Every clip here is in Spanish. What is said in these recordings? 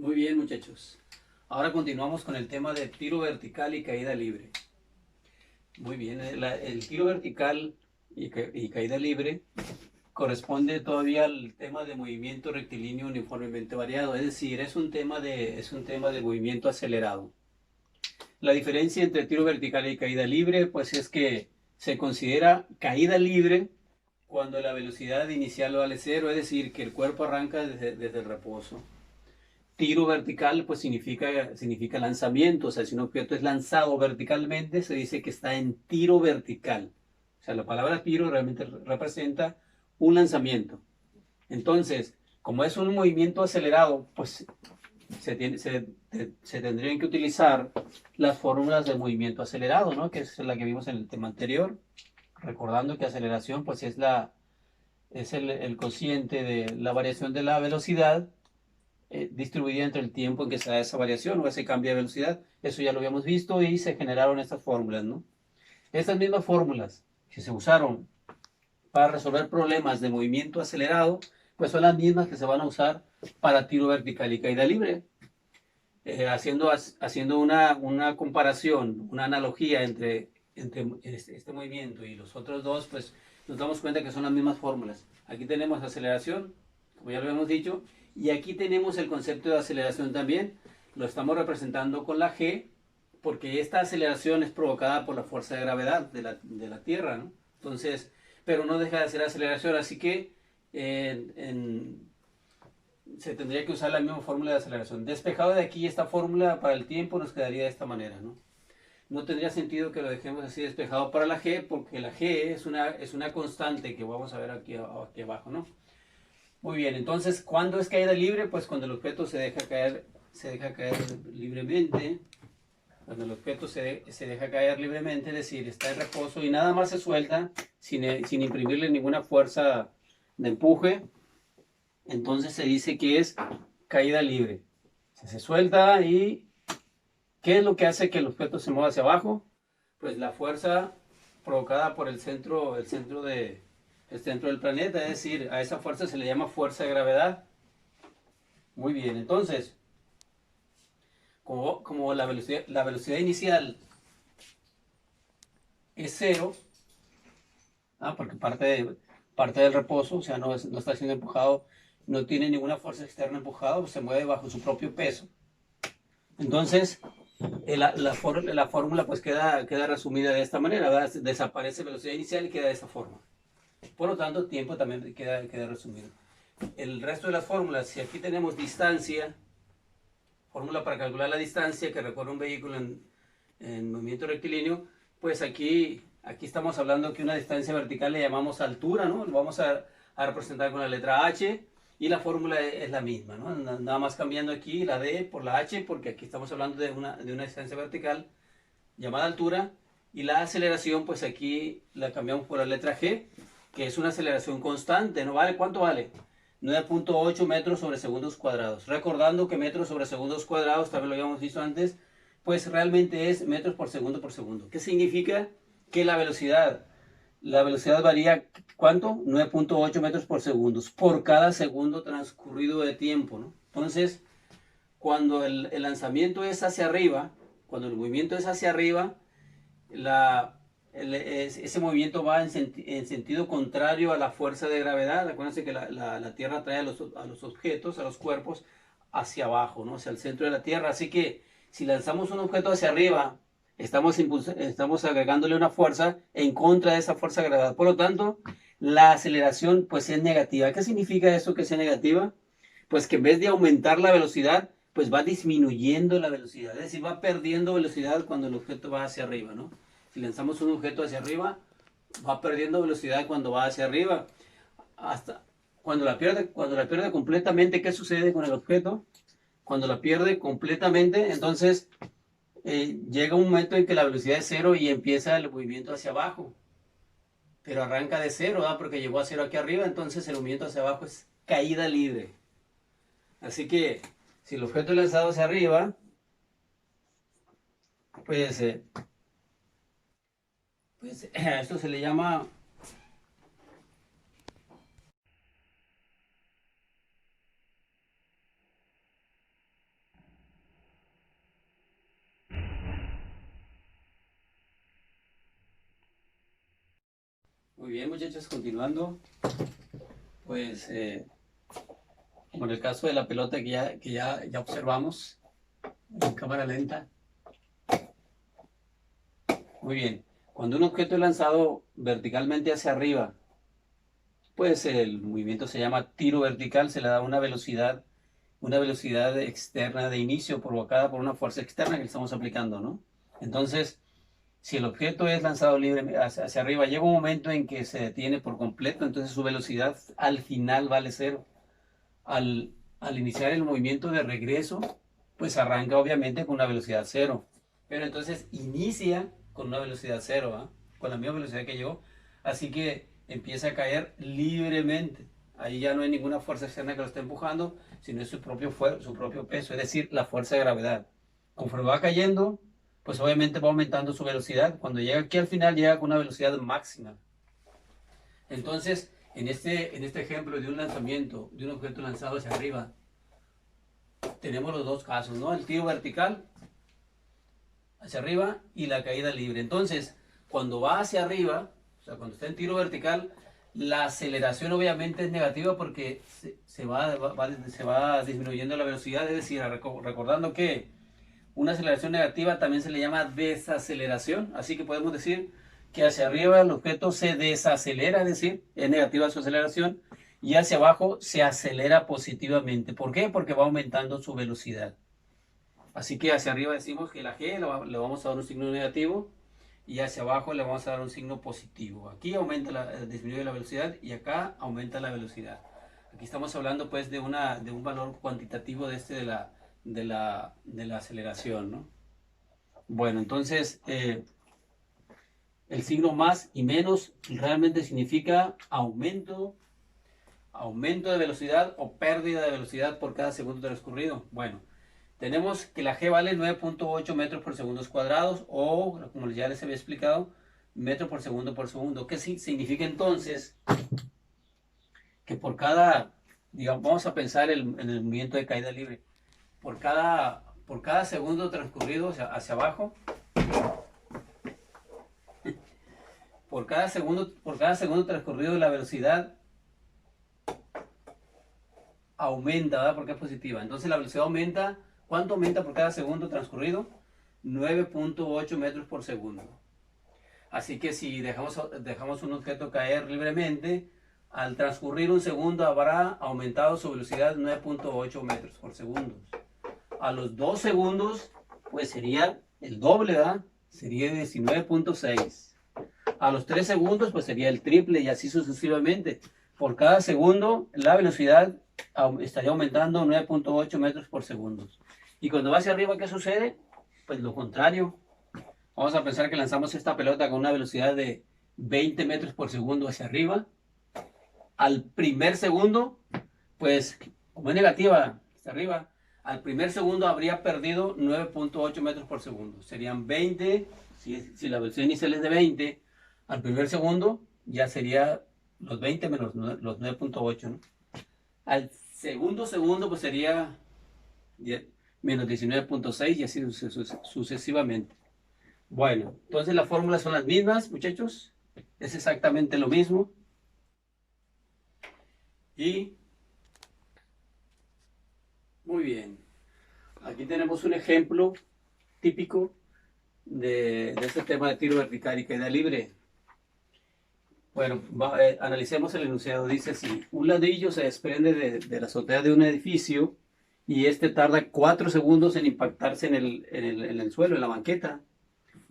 Muy bien, muchachos. Ahora continuamos con el tema de tiro vertical y caída libre. Muy bien, el tiro vertical y caída libre corresponde todavía al tema de movimiento rectilíneo uniformemente variado, es decir, es un tema de movimiento acelerado. La diferencia entre tiro vertical y caída libre, pues es que se considera caída libre cuando la velocidad inicial vale cero, es decir, que el cuerpo arranca desde el reposo. Tiro vertical pues significa lanzamiento, o sea, si un objeto es lanzado verticalmente, se dice que está en tiro vertical. O sea, la palabra tiro realmente representa un lanzamiento. Entonces, como es un movimiento acelerado, pues se tendrían que utilizar las fórmulas de movimiento acelerado, ¿no? Que es la que vimos en el tema anterior, recordando que aceleración pues es el cociente de la variación de la velocidad distribuida entre el tiempo en que se da esa variación o ese cambio de velocidad. Eso ya lo habíamos visto y se generaron estas fórmulas, ¿no? Estas mismas fórmulas que se usaron para resolver problemas de movimiento acelerado, pues son las mismas que se van a usar para tiro vertical y caída libre. Haciendo una comparación, una analogía entre este movimiento y los otros dos, pues nos damos cuenta que son las mismas fórmulas. Aquí tenemos aceleración, como ya lo hemos dicho, y aquí tenemos el concepto de aceleración también. Lo estamos representando con la G, porque esta aceleración es provocada por la fuerza de gravedad de la Tierra, ¿no? Entonces, pero no deja de ser aceleración, así que se tendría que usar la misma fórmula de aceleración. Despejado de aquí esta fórmula para el tiempo nos quedaría de esta manera, ¿no? No tendría sentido que lo dejemos así despejado para la G, porque la G es una constante que vamos a ver aquí abajo, ¿no? Muy bien, entonces, ¿cuándo es caída libre? Pues cuando el objeto se deja caer libremente. Cuando el objeto se deja caer libremente, es decir, está en reposo y nada más se suelta sin imprimirle ninguna fuerza de empuje, entonces se dice que es caída libre. Se suelta y ¿qué es lo que hace que el objeto se mueva hacia abajo? Pues la fuerza provocada por el centro del planeta, es decir, a esa fuerza se le llama fuerza de gravedad. Muy bien, entonces, como la velocidad inicial es cero, porque parte del reposo, o sea, no está siendo empujado, no tiene ninguna fuerza externa empujada, pues se mueve bajo su propio peso. Entonces, la fórmula pues queda resumida de esta manera, ¿verdad? Desaparece velocidad inicial y queda de esta forma. Por lo tanto, tiempo también queda resumido. El resto de las fórmulas, si aquí tenemos distancia, fórmula para calcular la distancia que recorre un vehículo en movimiento rectilíneo, pues aquí estamos hablando que una distancia vertical le llamamos altura, ¿no? Lo vamos a representar con la letra H y la fórmula es la misma, ¿no? Nada más cambiando aquí la D por la H, porque aquí estamos hablando de una distancia vertical llamada altura, y la aceleración, pues aquí la cambiamos por la letra G, que es una aceleración constante, ¿no? ¿Vale? ¿Cuánto vale? 9.8 metros sobre segundos cuadrados. Recordando que metros sobre segundos cuadrados, también lo habíamos visto antes, pues realmente es metros por segundo por segundo. ¿Qué significa? Que la velocidad varía, ¿cuánto? 9.8 metros por segundo, por cada segundo transcurrido de tiempo, ¿no? Entonces, cuando el lanzamiento es hacia arriba, cuando el movimiento es hacia arriba, ese movimiento va en sentido contrario a la fuerza de gravedad. Acuérdense que la Tierra atrae a los objetos, a los cuerpos, hacia abajo, ¿no? Hacia el centro de la Tierra. Así que si lanzamos un objeto hacia arriba, estamos agregándole una fuerza en contra de esa fuerza de gravedad. Por lo tanto, la aceleración pues es negativa. ¿Qué significa eso que sea negativa? Pues que en vez de aumentar la velocidad, pues va disminuyendo la velocidad, es decir, va perdiendo velocidad cuando el objeto va hacia arriba, ¿no? Si lanzamos un objeto hacia arriba, va perdiendo velocidad cuando va hacia arriba. Hasta cuando la pierde completamente, ¿qué sucede con el objeto? Cuando la pierde completamente, entonces llega un momento en que la velocidad es cero y empieza el movimiento hacia abajo. Pero arranca de cero, ¿verdad? Porque llegó a cero aquí arriba, entonces el movimiento hacia abajo es caída libre. Así que si el objeto es lanzado hacia arriba, pues, esto se le llama Muy bien, muchachos, continuando. Pues, como en el caso de la pelota que ya observamos en cámara lenta. Muy bien. Cuando un objeto es lanzado verticalmente hacia arriba, pues el movimiento se llama tiro vertical, se le da una velocidad externa de inicio provocada por una fuerza externa que le estamos aplicando, ¿no? Entonces, si el objeto es lanzado libre hacia arriba, llega un momento en que se detiene por completo, entonces su velocidad al final vale cero. Al iniciar el movimiento de regreso, pues arranca obviamente con una velocidad cero. Pero entonces inicia con una velocidad cero, ¿ah? Con la misma velocidad que llegó. Así que empieza a caer libremente. Ahí ya no hay ninguna fuerza externa que lo esté empujando, sino es su propio peso, es decir, la fuerza de gravedad. Conforme va cayendo, pues obviamente va aumentando su velocidad. Cuando llega aquí al final, llega con una velocidad máxima. Entonces, en este ejemplo de un lanzamiento, de un objeto lanzado hacia arriba, tenemos los dos casos, ¿no? El tiro vertical hacia arriba y la caída libre. Entonces, cuando va hacia arriba, o sea, cuando está en tiro vertical, la aceleración obviamente es negativa porque se va disminuyendo la velocidad, es decir, recordando que una aceleración negativa también se le llama desaceleración, así que podemos decir que hacia arriba el objeto se desacelera, es decir, es negativa su aceleración, y hacia abajo se acelera positivamente. ¿Por qué? Porque va aumentando su velocidad. Así que hacia arriba decimos que la G le vamos a dar un signo negativo y hacia abajo le vamos a dar un signo positivo. Aquí disminuye la velocidad y acá aumenta la velocidad. Aquí estamos hablando pues de un valor cuantitativo de la aceleración, ¿no? Bueno, entonces el signo más y menos realmente significa aumento de velocidad o pérdida de velocidad por cada segundo transcurrido. Bueno, tenemos que la G vale 9.8 metros por segundos cuadrados o, como ya les había explicado, metro por segundo. ¿Qué significa entonces? Que por cada, digamos, vamos a pensar en el movimiento de caída libre. Por cada segundo transcurrido hacia abajo, por cada segundo transcurrido la velocidad aumenta, ¿verdad? Porque es positiva. Entonces la velocidad aumenta. ¿Cuánto aumenta por cada segundo transcurrido? 9.8 metros por segundo. Así que si dejamos un objeto caer libremente, al transcurrir un segundo habrá aumentado su velocidad 9.8 metros por segundo. A los 2 segundos, pues sería el doble, ¿verdad? Sería 19.6. A los 3 segundos, pues sería el triple y así sucesivamente. Por cada segundo, la velocidad estaría aumentando 9.8 metros por segundo. Y cuando va hacia arriba, ¿qué sucede? Pues lo contrario. Vamos a pensar que lanzamos esta pelota con una velocidad de 20 metros por segundo hacia arriba. Al primer segundo, pues como es negativa hacia arriba, al primer segundo habría perdido 9.8 metros por segundo. Serían 20, si la velocidad inicial es de 20, al primer segundo ya sería los 20 menos los 9.8, ¿no? Al segundo, pues sería menos 19.6 y así sucesivamente. Bueno, entonces las fórmulas son las mismas, muchachos. Es exactamente lo mismo. Y muy bien. Aquí tenemos un ejemplo típico de este tema de tiro vertical y caída libre. Bueno, analicemos el enunciado. Dice así: un ladrillo se desprende de la azotea de un edificio y este tarda 4 segundos en impactarse en el suelo, en la banqueta.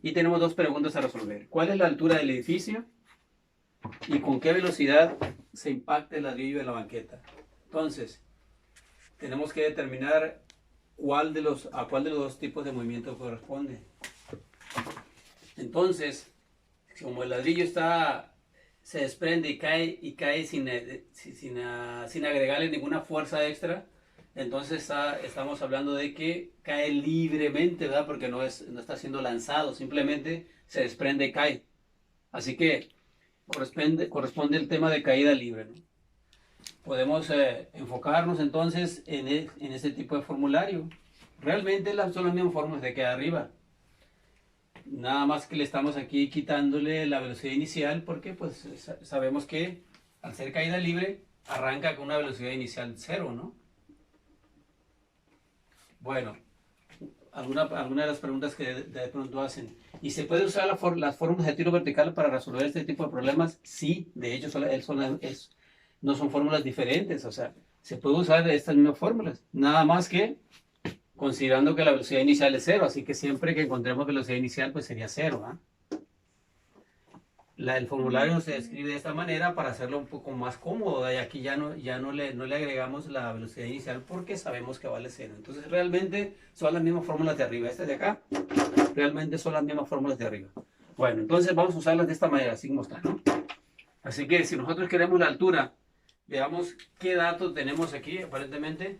Y tenemos dos preguntas a resolver. ¿Cuál es la altura del edificio? ¿Y con qué velocidad se impacta el ladrillo en la banqueta? Entonces, tenemos que determinar a cuál de los dos tipos de movimiento corresponde. Entonces, como el ladrillo se desprende y cae sin agregarle ninguna fuerza extra, entonces estamos hablando de que cae libremente, ¿verdad? Porque no está siendo lanzado, simplemente se desprende y cae. Así que corresponde el tema de caída libre, ¿no? Podemos enfocarnos entonces en ese tipo de formulario. Realmente son las mismas fórmulas de que arriba. Nada más que le estamos aquí quitándole la velocidad inicial porque pues sabemos que al ser caída libre arranca con una velocidad inicial cero, ¿no? Bueno, alguna de las preguntas que de pronto hacen. ¿Y se puede usar las fórmulas de tiro vertical para resolver este tipo de problemas? Sí, de hecho no son fórmulas diferentes, o sea, se puede usar estas mismas fórmulas, nada más que considerando que la velocidad inicial es cero, así que siempre que encontremos velocidad inicial, pues sería cero, ¿ah? El formulario se escribe de esta manera para hacerlo un poco más cómodo, y aquí no le agregamos la velocidad inicial porque sabemos que vale cero. Entonces realmente son las mismas fórmulas de arriba. Esta de acá, realmente son las mismas fórmulas de arriba. Bueno, entonces vamos a usarlas de esta manera, así como está, ¿no? Así que si nosotros queremos la altura, veamos qué datos tenemos aquí, aparentemente.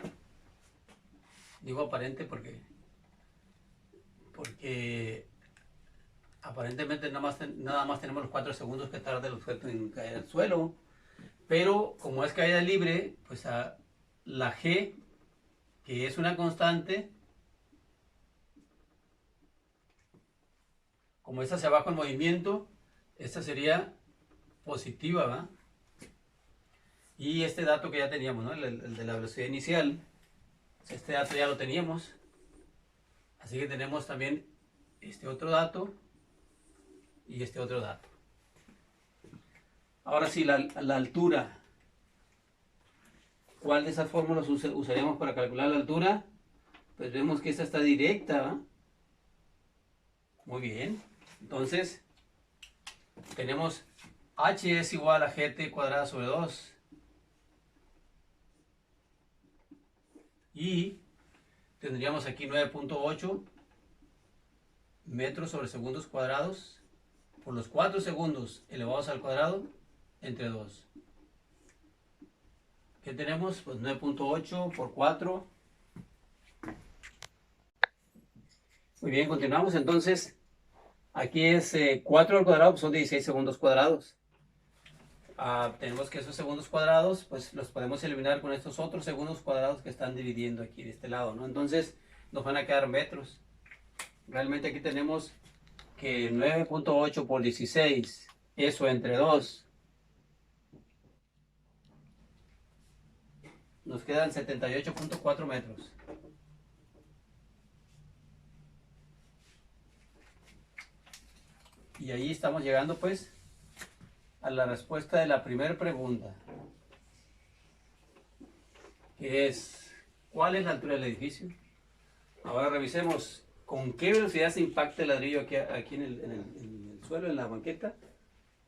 Digo aparente porque aparentemente nada más tenemos los 4 segundos que tarda el objeto en caer al suelo, pero como es caída libre, pues la G, que es una constante, como es hacia abajo el movimiento, esta sería positiva, ¿va? Y este dato que ya teníamos, ¿no? El de la velocidad inicial, este dato ya lo teníamos, así que tenemos también este otro dato y este otro dato. Ahora sí, la altura. ¿Cuál de esas fórmulas usaríamos para calcular la altura? Pues vemos que esta está directa, ¿va? Muy bien. Entonces, tenemos h es igual a gt cuadrada sobre 2. Y tendríamos aquí 9.8 metros sobre segundos cuadrados por los 4 segundos elevados al cuadrado entre 2. ¿Qué tenemos? Pues 9.8 por 4. Muy bien, continuamos. Entonces, aquí es 4 al cuadrado, pues son 16 segundos cuadrados. Tenemos que esos segundos cuadrados, pues los podemos eliminar con estos otros segundos cuadrados que están dividiendo aquí de este lado, ¿no? Entonces, nos van a quedar metros. Realmente aquí tenemos que 9.8 por 16, eso entre 2, nos quedan 78.4 metros. Y ahí estamos llegando pues a la respuesta de la primera pregunta, que es, ¿cuál es la altura del edificio? Ahora revisemos con qué velocidad se impacta el ladrillo aquí en el suelo, en la banqueta.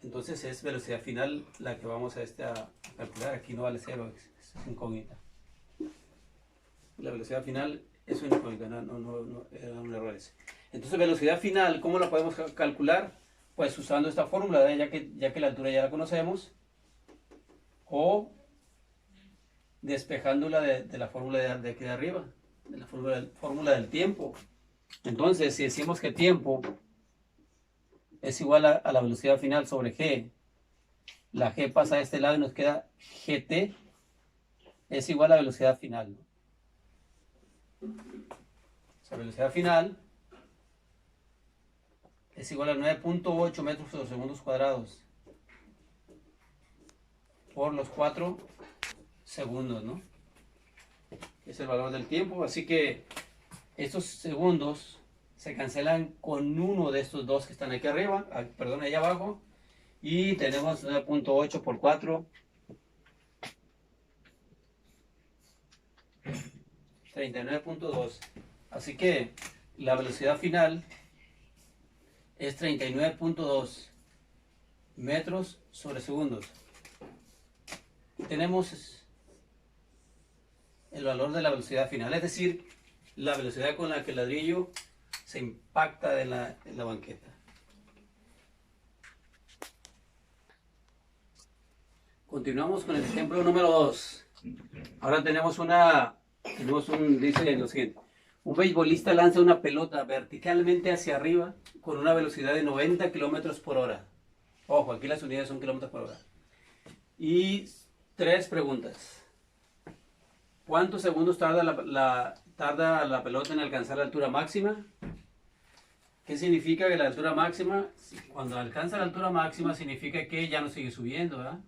Entonces es velocidad final la que vamos a calcular. Aquí no vale cero, es incógnita. La velocidad final es una incógnita, no era un error ese. Entonces velocidad final, ¿cómo la podemos calcular? Pues usando esta fórmula, ya que la altura ya la conocemos, o despejándola de la fórmula de aquí de arriba, de la fórmula del tiempo. Entonces, si decimos que tiempo es igual a la velocidad final sobre g, la g pasa a este lado y nos queda gt es igual a la velocidad final, ¿no? O sea, velocidad final es igual a 9.8 metros por segundos cuadrados por los 4 segundos, ¿no? Es el valor del tiempo, así que estos segundos se cancelan con uno de estos dos que están aquí arriba, perdón, allá abajo, y tenemos 9.8 por 4, 39.2. Así que la velocidad final es 39.2 metros sobre segundos. Tenemos el valor de la velocidad final, es decir, la velocidad con la que el ladrillo se impacta en la banqueta. Continuamos con el ejemplo número 2. Ahora dice lo siguiente. Un beisbolista lanza una pelota verticalmente hacia arriba con una velocidad de 90 kilómetros por hora. Ojo, aquí las unidades son kilómetros por hora. Y 3 preguntas. ¿Cuántos segundos tarda la pelota en alcanzar la altura máxima? ¿Qué significa que la altura máxima? Cuando alcanza la altura máxima significa que ya no sigue subiendo, ¿verdad?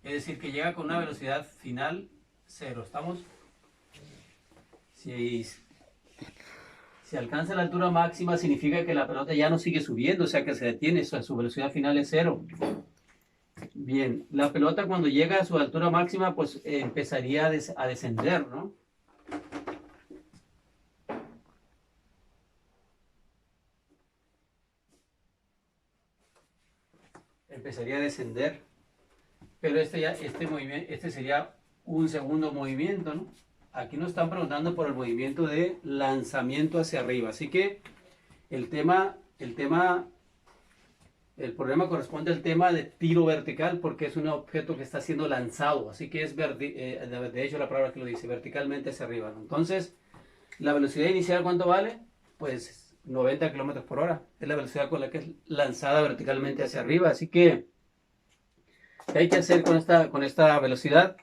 Es decir, que llega con una velocidad final cero. ¿Estamos? Si alcanza la altura máxima significa que la pelota ya no sigue subiendo, o sea que se detiene, o sea, su velocidad final es cero. Bien, la pelota cuando llega a su altura máxima, pues empezaría a descender, ¿no? Empezaría a descender, pero este sería un segundo movimiento, ¿no? Aquí nos están preguntando por el movimiento de lanzamiento hacia arriba, así que el problema corresponde al tema de tiro vertical porque es un objeto que está siendo lanzado, así que de hecho la palabra que lo dice, verticalmente hacia arriba, ¿no? Entonces, la velocidad inicial, ¿cuánto vale? Pues 90 kilómetros por hora, es la velocidad con la que es lanzada verticalmente hacia arriba, así que, ¿qué hay que hacer con esta velocidad?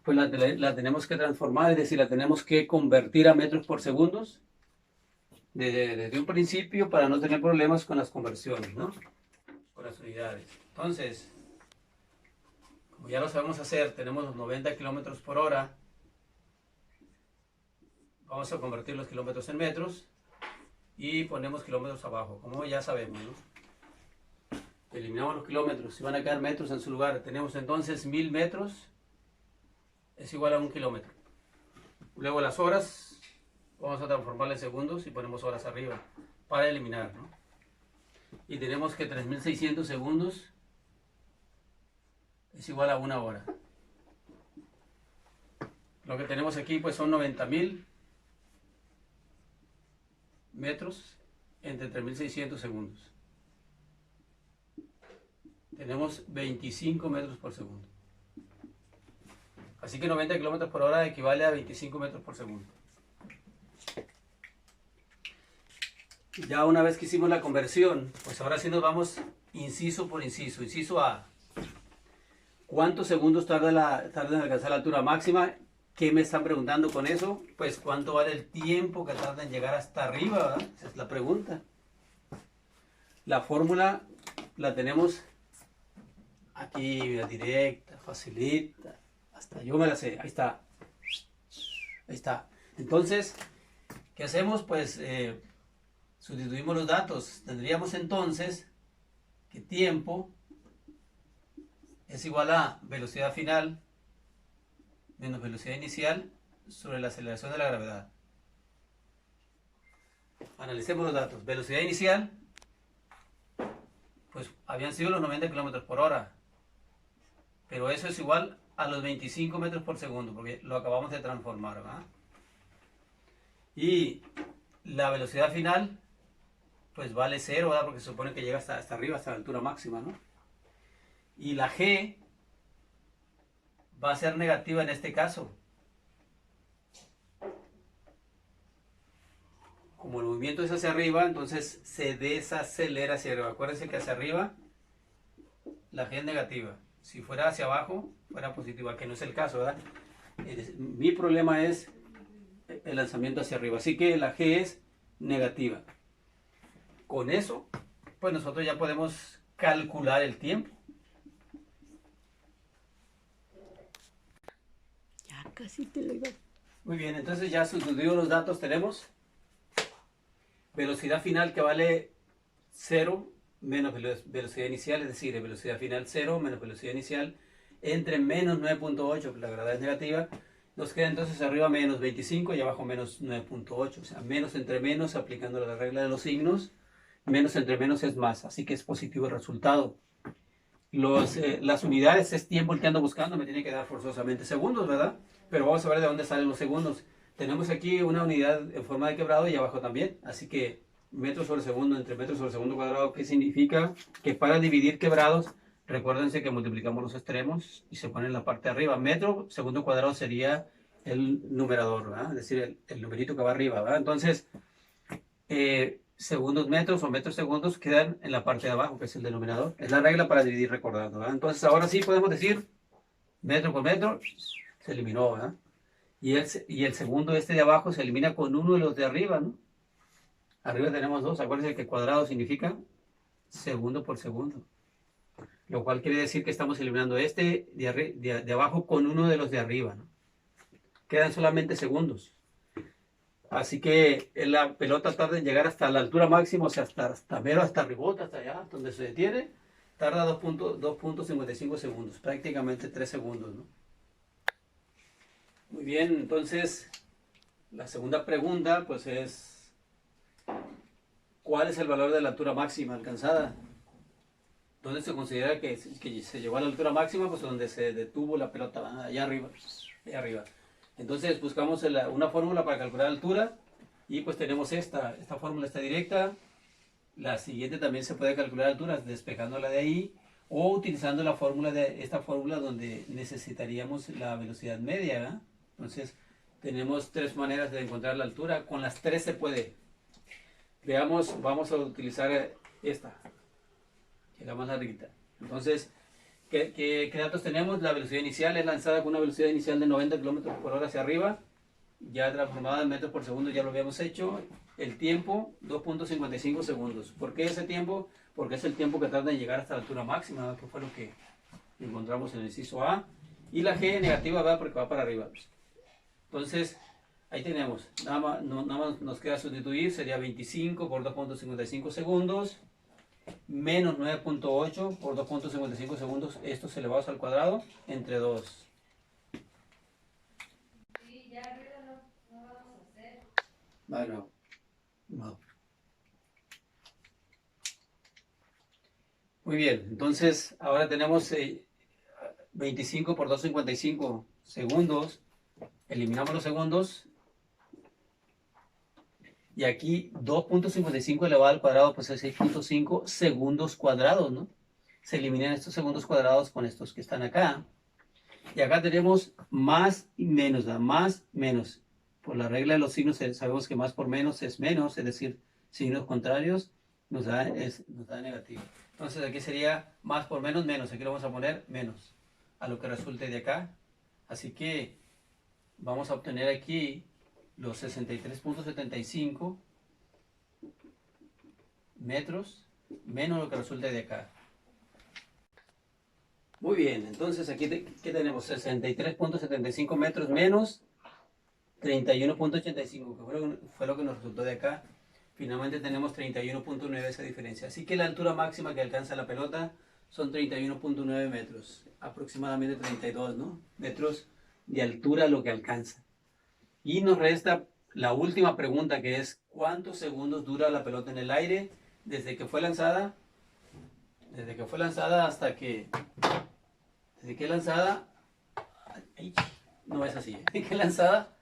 Pues la tenemos que transformar, es decir, la tenemos que convertir a metros por segundos desde un principio para no tener problemas con las conversiones, ¿no? Con las unidades. Entonces, como ya lo sabemos hacer, tenemos los 90 kilómetros por hora. Vamos a convertir los kilómetros en metros y ponemos kilómetros abajo, como ya sabemos, ¿no? Eliminamos los kilómetros y van a quedar metros en su lugar. Tenemos entonces 1000 metros es igual a 1 kilómetro. Luego las horas, vamos a transformarlas en segundos y ponemos horas arriba para eliminar, ¿no? Y tenemos que 3600 segundos es igual a 1 hora. Lo que tenemos aquí pues son 90.000 metros entre 3600 segundos. Tenemos 25 metros por segundo. Así que 90 kilómetros por hora equivale a 25 metros por segundo. Ya una vez que hicimos la conversión, pues ahora sí nos vamos inciso por inciso. Inciso A. ¿Cuántos segundos tarda en alcanzar la altura máxima? ¿Qué me están preguntando con eso? Pues ¿cuánto vale el tiempo que tarda en llegar hasta arriba, ¿verdad? Esa es la pregunta. La fórmula la tenemos aquí, directa, facilita. Hasta yo me la sé. Ahí está. Ahí está. Entonces, ¿qué hacemos? Pues sustituimos los datos. Tendríamos entonces que tiempo es igual a velocidad final menos velocidad inicial sobre la aceleración de la gravedad. Analicemos los datos. Velocidad inicial, pues habían sido los 90 kilómetros por hora, pero eso es igual a los 25 metros por segundo, porque lo acabamos de transformar, ¿verdad? Y la velocidad final, pues vale 0, ¿verdad? Porque se supone que llega hasta arriba, hasta la altura máxima, ¿no? Y la G va a ser negativa en este caso. Como el movimiento es hacia arriba, entonces se desacelera hacia arriba. Acuérdense que hacia arriba la G es negativa. Si fuera hacia abajo, fuera positiva, que no es el caso, ¿verdad? Mi problema es el lanzamiento hacia arriba, así que la G es negativa. Con eso, pues nosotros ya podemos calcular el tiempo. Ya casi te lo iba. Muy bien, entonces ya sustituidos los datos tenemos velocidad final que vale 0 menos velocidad inicial, es decir, velocidad final 0 menos velocidad inicial entre menos 9.8, que la gravedad es negativa, nos queda entonces arriba menos 25 y abajo menos 9.8, o sea, menos entre menos, aplicando la regla de los signos, menos entre menos es más, así que es positivo el resultado. Las unidades es tiempo el que ando buscando, me tiene que dar forzosamente segundos, ¿verdad? Pero vamos a ver de dónde salen los segundos. Tenemos aquí una unidad en forma de quebrado y abajo también, así que metros sobre segundo entre metros sobre segundo cuadrado, ¿qué significa? Que para dividir quebrados, recuérdense que multiplicamos los extremos y se pone en la parte de arriba. Metro segundo cuadrado sería el numerador, ¿verdad? Es decir, el numerito que va arriba, ¿verdad? Entonces, segundos metros o metros segundos quedan en la parte de abajo, que es el denominador. Es la regla para dividir recordando, ¿verdad? Entonces, ahora sí podemos decir metro por metro, se eliminó, ¿verdad? Y el segundo este de abajo se elimina con uno de los de arriba, ¿no? Arriba tenemos 2. Acuérdense que cuadrado significa segundo por segundo. Lo cual quiere decir que estamos eliminando este de abajo con uno de los de arriba, ¿no? Quedan solamente segundos. Así que la pelota tarda en llegar hasta la altura máxima, o sea, hasta rebota, hasta allá, donde se detiene, tarda 2.55 segundos, prácticamente 3 segundos, ¿no? Muy bien, entonces, la segunda pregunta, pues es, ¿cuál es el valor de la altura máxima alcanzada? ¿Dónde se considera que se llegó a la altura máxima? Pues donde se detuvo la pelota, allá arriba, allá arriba. Entonces buscamos una fórmula para calcular la altura y pues tenemos esta fórmula está directa. La siguiente también se puede calcular alturas despejándola de ahí o utilizando esta fórmula donde necesitaríamos la velocidad media, ¿verdad? Entonces tenemos 3 maneras de encontrar la altura. Con las 3 se puede. Veamos, vamos a utilizar esta, que es la más larguita. Entonces, ¿qué datos tenemos? La velocidad inicial es lanzada con una velocidad inicial de 90 km por hora hacia arriba, ya transformada en metros por segundo, ya lo habíamos hecho. El tiempo, 2.55 segundos. ¿Por qué ese tiempo? Porque es el tiempo que tarda en llegar hasta la altura máxima, que fue lo que encontramos en el inciso A. Y la G negativa va porque va para arriba. Entonces, ahí tenemos, nada más nos queda sustituir, sería 25 por 2.55 segundos. Menos 9.8 por 2.55 segundos, estos elevados al cuadrado, entre 2. Sí, ya arriba no vamos a hacer. Bueno, no. Muy bien, entonces ahora tenemos 25 por 2.55 segundos. Eliminamos los segundos. Y aquí 2.55 elevado al cuadrado, pues es 6.5 segundos cuadrados, ¿no? Se eliminan estos segundos cuadrados con estos que están acá. Y acá tenemos más y menos, ¿verdad? Más, menos. Por la regla de los signos sabemos que más por menos es menos, es decir, signos contrarios nos da negativo. Entonces aquí sería más por menos, menos. Aquí lo vamos a poner menos a lo que resulte de acá. Así que vamos a obtener aquí los 63.75 metros menos lo que resulte de acá. Muy bien, entonces aquí ¿qué tenemos? 63.75 metros menos 31.85, que fue lo que nos resultó de acá. Finalmente tenemos 31.9 esa diferencia. Así que la altura máxima que alcanza la pelota son 31.9 metros, aproximadamente 32, ¿no? Metros de altura lo que alcanza. Y nos resta la última pregunta, que es ¿cuántos segundos dura la pelota en el aire desde que fue lanzada? Desde que fue lanzada hasta que... Desde que es lanzada... No es así. Desde que es lanzada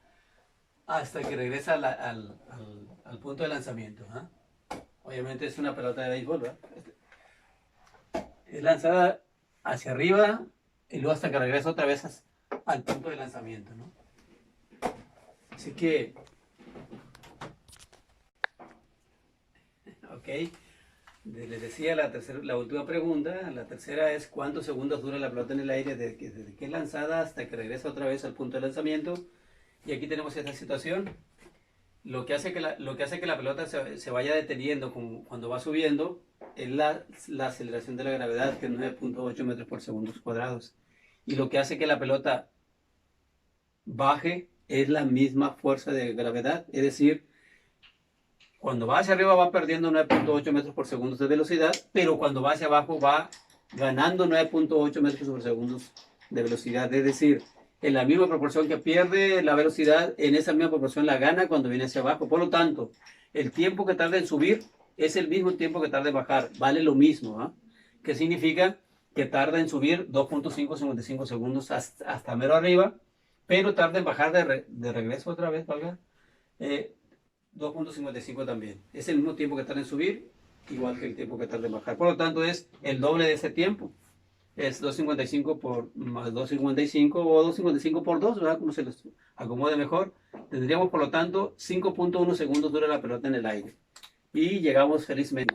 hasta que regresa al punto de lanzamiento. ¿Eh? Obviamente es una pelota de béisbol, ¿verdad? Es lanzada hacia arriba y luego hasta que regresa otra vez al punto de lanzamiento, ¿no? Así que, ok, les decía la última pregunta. La tercera es ¿cuántos segundos dura la pelota en el aire desde que es lanzada hasta que regresa otra vez al punto de lanzamiento? Y aquí tenemos esta situación. Lo que hace que la pelota se vaya deteniendo cuando va subiendo es la aceleración de la gravedad, que es 9.8 metros por segundos cuadrados. Y lo que hace que la pelota baje es la misma fuerza de gravedad, es decir, cuando va hacia arriba va perdiendo 9.8 metros por segundo de velocidad, pero cuando va hacia abajo va ganando 9.8 metros por segundo de velocidad, es decir, en la misma proporción que pierde la velocidad, en esa misma proporción la gana cuando viene hacia abajo. Por lo tanto, el tiempo que tarda en subir es el mismo tiempo que tarda en bajar, vale lo mismo, ¿eh? ¿Qué significa? Que tarda en subir 2.555 segundos hasta mero arriba, pero tarda en bajar de regreso otra vez, valga, 2.55 también. Es el mismo tiempo que tarda en subir, igual que el tiempo que tarda en bajar. Por lo tanto, es el doble de ese tiempo. Es 2.55 por más 2.55 o 2.55 por 2, ¿verdad? Como se les acomode mejor. Tendríamos, por lo tanto, 5.1 segundos dura la pelota en el aire. Y llegamos felizmente.